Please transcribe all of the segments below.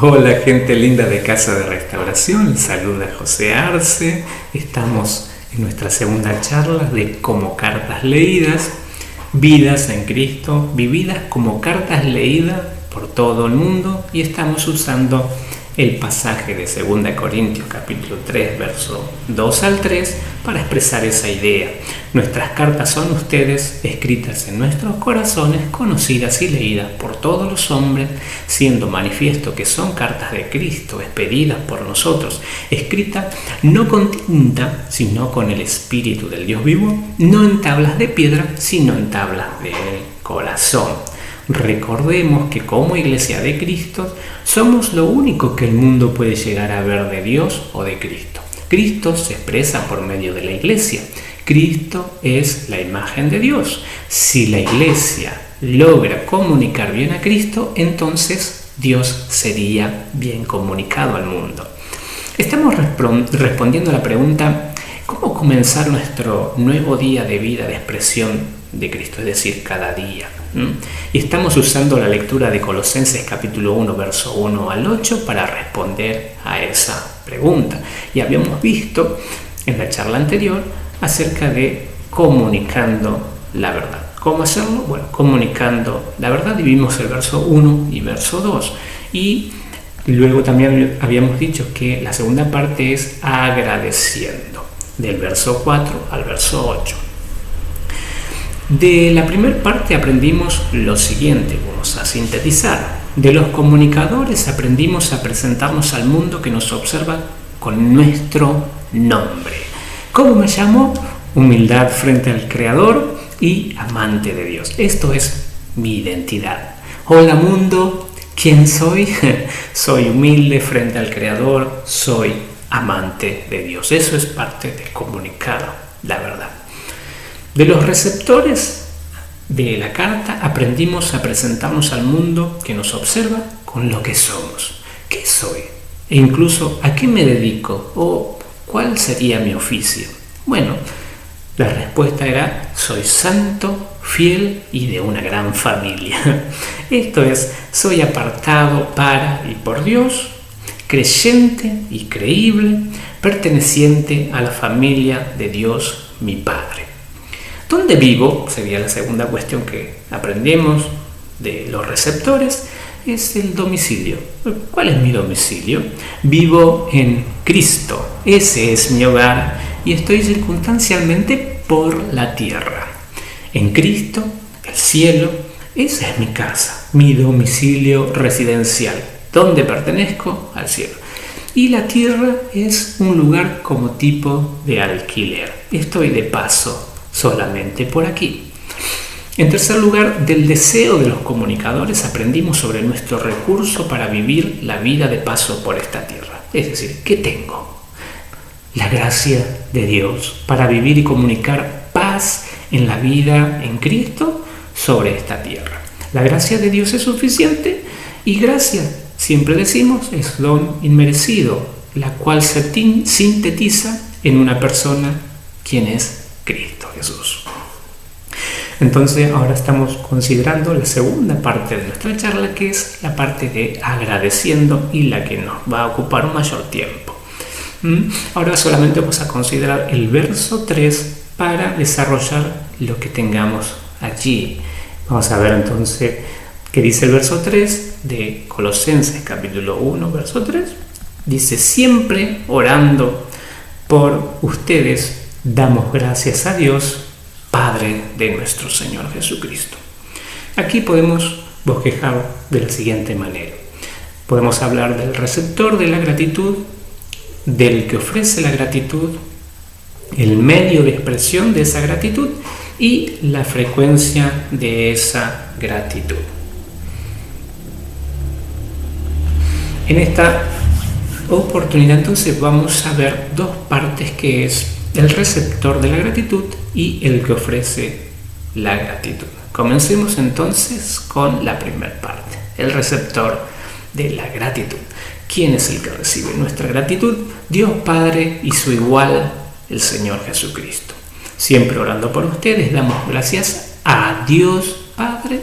Hola gente linda de Casa de Restauración, les saluda José Arce. Estamos en nuestra segunda charla de Como Cartas Leídas, vidas en Cristo, vividas como cartas leídas por todo el mundo, y estamos usando el pasaje de 2 Corintios capítulo 3, verso 2 al 3 para expresar esa idea. Nuestras cartas son ustedes, escritas en nuestros corazones, conocidas y leídas por todos los hombres, siendo manifiesto que son cartas de Cristo, expedidas por nosotros, escritas no con tinta, sino con el Espíritu del Dios vivo, no en tablas de piedra, sino en tablas del corazón. Recordemos que como Iglesia de Cristo somos lo único que el mundo puede llegar a ver de Dios o de Cristo. Cristo se expresa por medio de la Iglesia. Cristo es la imagen de Dios. Si la Iglesia logra comunicar bien a Cristo, entonces Dios sería bien comunicado al mundo. Estamos respondiendo a la pregunta: ¿cómo comenzar nuestro nuevo día de vida de expresión de Cristo? Es decir, cada día. Y estamos usando la lectura de Colosenses capítulo 1, verso 1 al 8 para responder a esa pregunta. Y habíamos visto en la charla anterior acerca de comunicando la verdad. ¿Cómo hacerlo? Bueno, comunicando la verdad, y vimos el verso 1 y verso 2. Y luego también habíamos dicho que la segunda parte es agradeciendo, del verso 4 al verso 8. De la primera parte aprendimos lo siguiente, vamos a sintetizar. De los comunicadores aprendimos a presentarnos al mundo que nos observa con nuestro nombre. ¿Cómo me llamo? Humildad frente al Creador y amante de Dios. Esto es mi identidad. Hola mundo, ¿quién soy? Soy humilde frente al Creador, soy amante de Dios. Eso es parte del comunicado, la verdad. De los receptores de la carta aprendimos a presentarnos al mundo que nos observa con lo que somos. ¿Qué soy? E incluso ¿a qué me dedico? ¿O cuál sería mi oficio? Bueno, la respuesta era: soy santo, fiel y de una gran familia. Esto es, soy apartado para y por Dios, creyente y creíble, perteneciente a la familia de Dios, mi Padre. ¿Dónde vivo? Sería la segunda cuestión que aprendemos de los receptores. Es el domicilio. ¿Cuál es mi domicilio? Vivo en Cristo. Ese es mi hogar y estoy circunstancialmente por la tierra. En Cristo, el cielo, esa es mi casa, mi domicilio residencial. ¿Dónde pertenezco? Al cielo. Y la tierra es un lugar como tipo de alquiler. Estoy de paso solamente por aquí. En tercer lugar, del deseo de los comunicadores aprendimos sobre nuestro recurso para vivir la vida de paso por esta tierra. Es decir, ¿qué tengo? La gracia de Dios para vivir y comunicar paz en la vida en Cristo sobre esta tierra. La gracia de Dios es suficiente, y gracia, siempre decimos, es don inmerecido, la cual se sintetiza en una persona, quien es Cristo Jesús. Entonces ahora estamos considerando la segunda parte de nuestra charla, que es la parte de agradeciendo y la que nos va a ocupar un mayor tiempo. Ahora solamente vamos a considerar el verso 3 para desarrollar lo que tengamos allí. Vamos a ver entonces qué dice el verso 3 de Colosenses capítulo 1, verso 3. Dice: siempre orando por ustedes, damos gracias a Dios, Padre de nuestro Señor Jesucristo. Aquí podemos bosquejar de la siguiente manera. Podemos hablar del receptor de la gratitud, del que ofrece la gratitud, el medio de expresión de esa gratitud y la frecuencia de esa gratitud. En esta oportunidad entonces vamos a ver dos partes, que es el receptor de la gratitud y el que ofrece la gratitud. Comencemos entonces con la primera parte, el receptor de la gratitud. ¿Quién es el que recibe nuestra gratitud? Dios Padre y su igual, el Señor Jesucristo. Siempre orando por ustedes, damos gracias a Dios Padre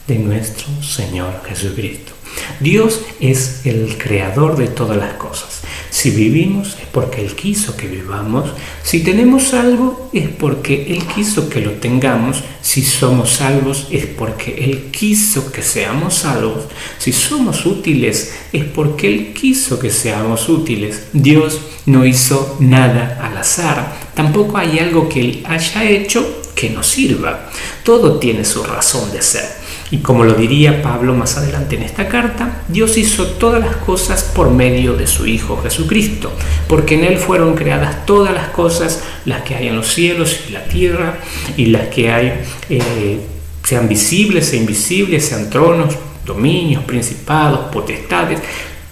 de nuestro Señor Jesucristo. Dios es el creador de todas las cosas. Si vivimos es porque Él quiso que vivamos. Si tenemos algo es porque Él quiso que lo tengamos. Si somos salvos es porque Él quiso que seamos salvos. Si somos útiles es porque Él quiso que seamos útiles. Dios no hizo nada al azar. Tampoco hay algo que Él haya hecho que nos sirva. Todo tiene su razón de ser. Y como lo diría Pablo más adelante en esta carta, Dios hizo todas las cosas por medio de su Hijo Jesucristo, porque en Él fueron creadas todas las cosas, las que hay en los cielos y la tierra, y las que hay, sean visibles e invisibles, sean tronos, dominios, principados, potestades.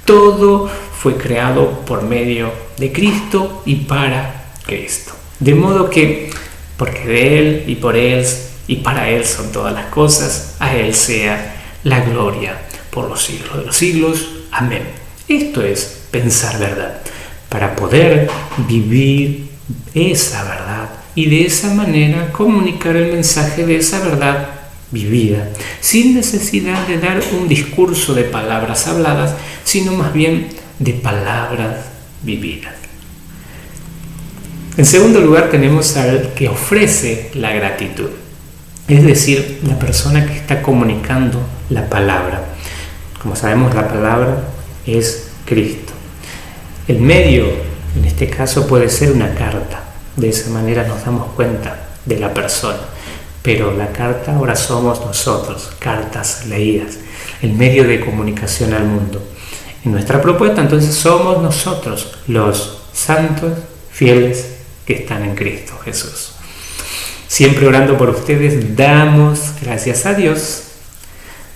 Todo fue creado por medio de Cristo y para Cristo. De modo que, porque de Él y por Él y para Él son todas las cosas, a Él sea la gloria por los siglos de los siglos. Amén. Esto es pensar verdad, para poder vivir esa verdad y de esa manera comunicar el mensaje de esa verdad vivida, sin necesidad de dar un discurso de palabras habladas, sino más bien de palabras vividas. En segundo lugar, tenemos al que ofrece la gratitud. Es decir, la persona que está comunicando la palabra. Como sabemos, la palabra es Cristo. El medio, en este caso, puede ser una carta. De esa manera nos damos cuenta de la persona. Pero la carta ahora somos nosotros, cartas leídas, el medio de comunicación al mundo. En nuestra propuesta, entonces, somos nosotros los santos fieles que están en Cristo Jesús. Siempre orando por ustedes, damos gracias a Dios,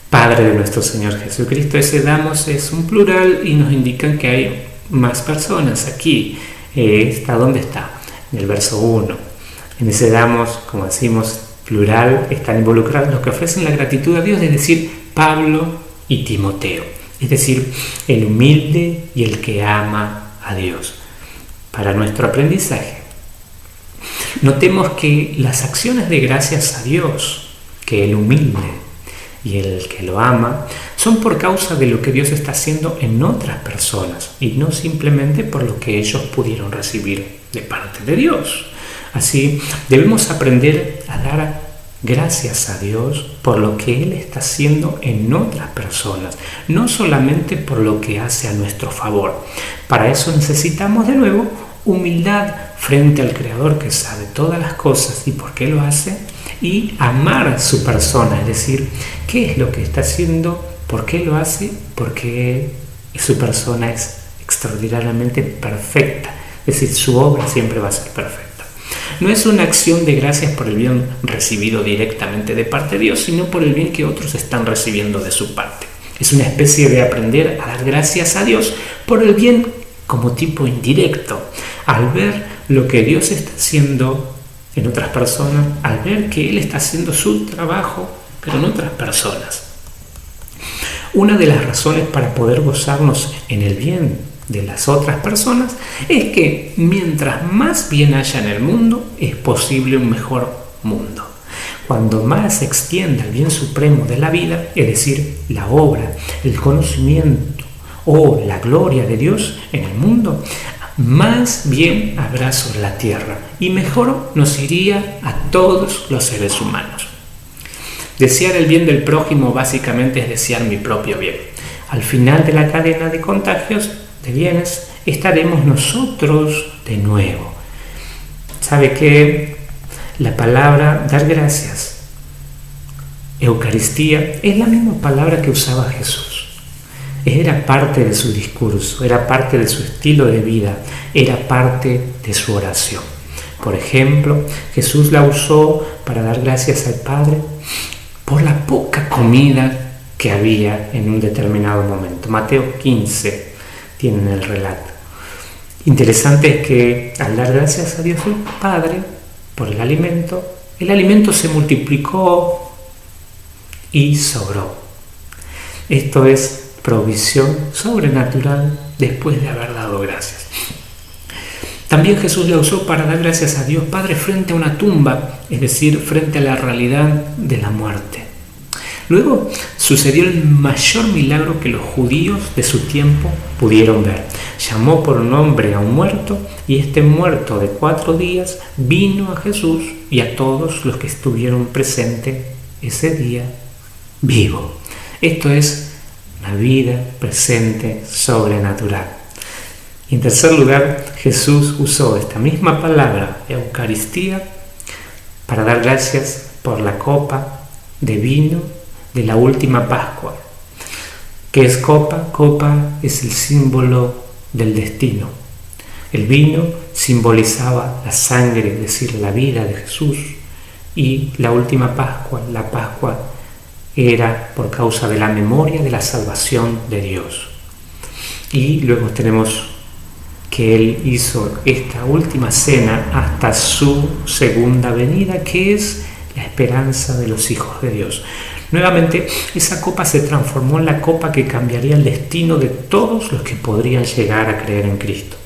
Padre de nuestro Señor Jesucristo. Ese damos es un plural y nos indican que hay más personas aquí. ¿Está dónde está? En el verso 1. En ese damos, como decimos, plural, están involucrados los que ofrecen la gratitud a Dios, es decir, Pablo y Timoteo. Es decir, el humilde y el que ama a Dios. Para nuestro aprendizaje, notemos que las acciones de gracias a Dios, que el humilde y el que lo ama, son por causa de lo que Dios está haciendo en otras personas y no simplemente por lo que ellos pudieron recibir de parte de Dios. Así, debemos aprender a dar gracias a Dios por lo que Él está haciendo en otras personas, no solamente por lo que hace a nuestro favor. Para eso necesitamos de nuevo humildad frente al Creador que sabe todas las cosas y por qué lo hace, y amar su persona, es decir, qué es lo que está haciendo, por qué lo hace, porque su persona es extraordinariamente perfecta, es decir, su obra siempre va a ser perfecta. No es una acción de gracias por el bien recibido directamente de parte de Dios, sino por el bien que otros están recibiendo de su parte. Es una especie de aprender a dar gracias a Dios por el bien como tipo indirecto, al ver lo que Dios está haciendo en otras personas, al ver que Él está haciendo su trabajo, pero en otras personas. Una de las razones para poder gozarnos en el bien de las otras personas es que mientras más bien haya en el mundo, es posible un mejor mundo. Cuando más se extienda el bien supremo de la vida, es decir, la obra, el conocimiento o la gloria de Dios en el mundo, más bien habrá sobre la tierra y mejor nos iría a todos los seres humanos. Desear el bien del prójimo básicamente es desear mi propio bien. Al final de la cadena de contagios de bienes estaremos nosotros de nuevo. ¿Sabe qué? La palabra dar gracias, Eucaristía, es la misma palabra que usaba Jesús. Era parte de su discurso, era parte de su estilo de vida, era parte de su oración. Por ejemplo, Jesús la usó para dar gracias al Padre por la poca comida que había en un determinado momento. Mateo 15 tienen el relato. Interesante es que al dar gracias a Dios el Padre por el alimento se multiplicó y sobró. Esto es provisión sobrenatural después de haber dado gracias. También Jesús la usó para dar gracias a Dios Padre frente a una tumba, es decir, frente a la realidad de la muerte. Luego sucedió el mayor milagro que los judíos de su tiempo pudieron ver. Llamó por nombre a un muerto y este muerto de 4 días vino a Jesús y a todos los que estuvieron presentes ese día vivo. Esto es la vida presente sobrenatural. Y en tercer lugar, Jesús usó esta misma palabra, Eucaristía, para dar gracias por la copa de vino de la última Pascua. ¿Qué es copa? Copa es el símbolo del destino. El vino simbolizaba la sangre, es decir, la vida de Jesús. Y la última Pascua, la Pascua, era por causa de la memoria de la salvación de Dios. Y luego tenemos que Él hizo esta última cena hasta su segunda venida, que es la esperanza de los hijos de Dios. Nuevamente, esa copa se transformó en la copa que cambiaría el destino de todos los que podrían llegar a creer en Cristo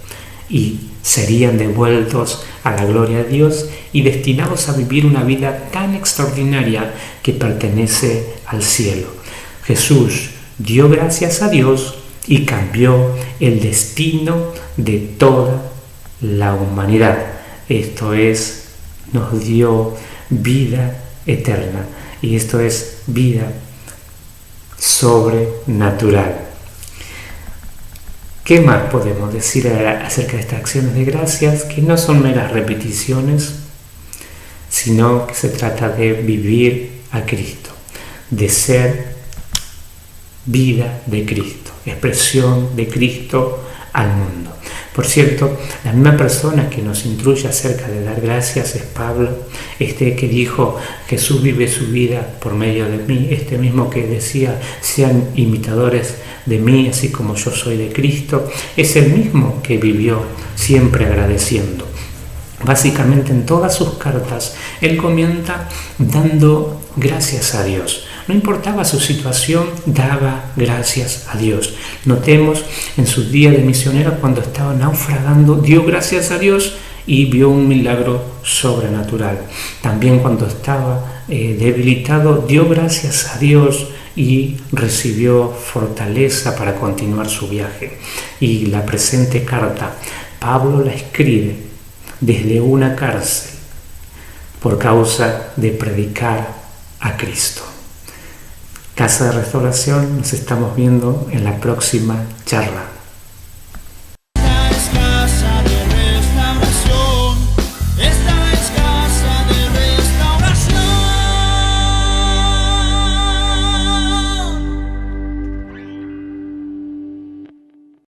y serían devueltos a la gloria de Dios y destinados a vivir una vida tan extraordinaria que pertenece al cielo. Jesús dio gracias a Dios y cambió el destino de toda la humanidad. Esto es, nos dio vida eterna y esto es vida sobrenatural. ¿Qué más podemos decir acerca de estas acciones de gracias? Que no son meras repeticiones, sino que se trata de vivir a Cristo, de ser vida de Cristo, expresión de Cristo al mundo. Por cierto, la misma persona que nos instruye acerca de dar gracias es Pablo, que dijo, Jesús vive su vida por medio de mí, este mismo que decía, sean imitadores de mí, así como yo soy de Cristo, es el mismo que vivió siempre agradeciendo. Básicamente en todas sus cartas, él comienza dando gracias a Dios. No importaba su situación, daba gracias a Dios. Notemos en sus días de misionero cuando estaba naufragando, dio gracias a Dios y vio un milagro sobrenatural. También cuando estaba debilitado, dio gracias a Dios y recibió fortaleza para continuar su viaje. Y la presente carta, Pablo la escribe desde una cárcel por causa de predicar a Cristo. Casa de Restauración, nos estamos viendo en la próxima charla.